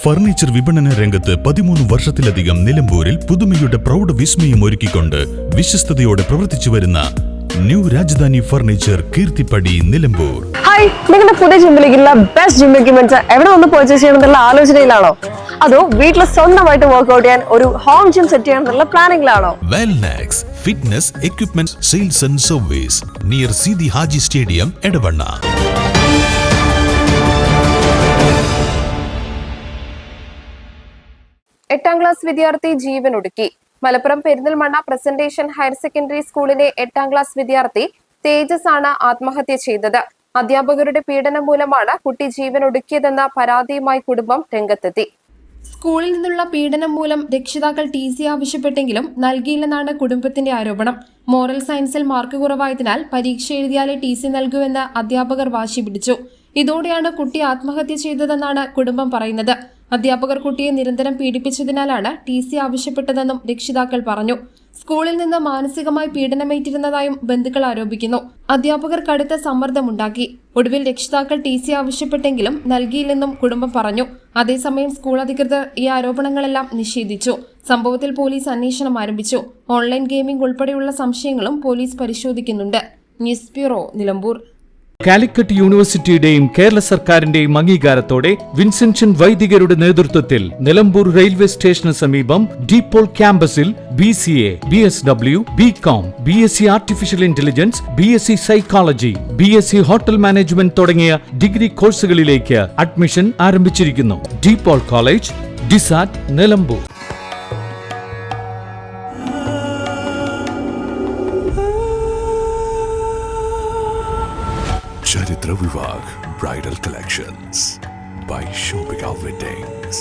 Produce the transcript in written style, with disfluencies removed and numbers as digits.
Furniture വിപണന രംഗത്ത് 13 വർഷത്തിലധികം നിലമ്പൂരിൽ പുതുമയുടെ പ്രൗഢ വിസ്മയം ഒരുക്കിക്കൊണ്ട് വിശ്വസ്തയോടെ പ്രവർത്തിച്ചു വരുന്ന new Rajadhani furniture Keerthippadi Nilambur. Hi, നിങ്ങളുടെ പുതിയ ജിമ്മിലേക്കുള്ള ബെസ്റ്റ് ജിം എക്യുപ്മെന്റ്സ് എവിടെ വന്ന് പർച്ചേസ് ചെയ്യണമെന്നുള്ള ആലോചനയിലാണോ? അതോ വീട്ടിൽ സ്വന്തമായിട്ട് വർക്ക്ഔട്ട് ചെയ്യാൻ ഒരു ഹോം ജിം സെറ്റ് ചെയ്യാനുള്ള പ്ലാനിംഗിലാണോ? Wellnex fitness equipment sales and service near Sidi Haji stadium Edavanna. എട്ടാം ക്ലാസ് വിദ്യാർത്ഥി ജീവനൊടുക്കി. Malappuram Perinthalmanna Presentation higher secondary സ്കൂളിലെ 8ാം ക്ലാസ് വിദ്യാർത്ഥി തേജസ് ആണ് ആത്മഹത്യ ചെയ്തത്. അധ്യാപകരുടെ പീഡനം മൂലമാണ് കുട്ടി ജീവനൊടുക്കിയതെന്ന പരാതിയുമായി കുടുംബം രംഗത്തെത്തി. സ്കൂളിൽ നിന്നുള്ള പീഡനം മൂലം രക്ഷിതാക്കൾ TC ആവശ്യപ്പെട്ടെങ്കിലും നൽകിയില്ലെന്നാണ് കുടുംബത്തിന്റെ ആരോപണം. മോറൽ സയൻസിൽ മാർക്ക് കുറവായതിനാൽ പരീക്ഷ എഴുതിയാലേ TC നൽകൂവെന്ന് അധ്യാപകർ വാശി പിടിച്ചു. ഇതോടെയാണ് കുട്ടി ആത്മഹത്യ ചെയ്തതെന്നാണ് കുടുംബം പറയുന്നത്. അധ്യാപകർ കുട്ടിയെ നിരന്തരം പീഡിപ്പിച്ചതിനാലാണ് TC ആവശ്യപ്പെട്ടതെന്നും രക്ഷിതാക്കൾ പറഞ്ഞു. സ്കൂളിൽ നിന്ന് മാനസികമായി പീഡനമേറ്റിരുന്നതായും ബന്ധുക്കൾ ആരോപിക്കുന്നു. അധ്യാപകർ കടുത്ത സമ്മർദ്ദമുണ്ടാക്കി. ഒടുവിൽ രക്ഷിതാക്കൾ TC ആവശ്യപ്പെട്ടെങ്കിലും നൽകിയില്ലെന്നും കുടുംബം പറഞ്ഞു. അതേസമയം സ്കൂൾ അധികൃതർ ഈ ആരോപണങ്ങളെല്ലാം നിഷേധിച്ചു. സംഭവത്തിൽ പോലീസ് അന്വേഷണം ആരംഭിച്ചു. ഓൺലൈൻ ഗെയിമിംഗ് ഉൾപ്പെടെയുള്ള സംശയങ്ങളും പോലീസ് പരിശോധിക്കുന്നുണ്ട്. News bureau, Nilambur. കാലിക്കറ്റ് യൂണിവേഴ്സിറ്റിയുടെയും കേരള സർക്കാരിന്റെയും അംഗീകാരത്തോടെ വിൻസെൻഷൻ വൈദികരുടെ നേതൃത്വത്തിൽ നിലമ്പൂർ റെയിൽവേ സ്റ്റേഷന് സമീപം ഡീപോൾ ക്യാമ്പസിൽ BCA, BSW, BCom, BSc artificial intelligence, BSc psychology, BSc hotel management തുടങ്ങിയ ഡിഗ്രി കോഴ്സുകളിലേക്ക് അഡ്മിഷൻ ആരംഭിച്ചിരിക്കുന്നു. DePaul college, DiSAT, Nilambur. Charitra Vivag Bridal Collections by Shobhika Weddings.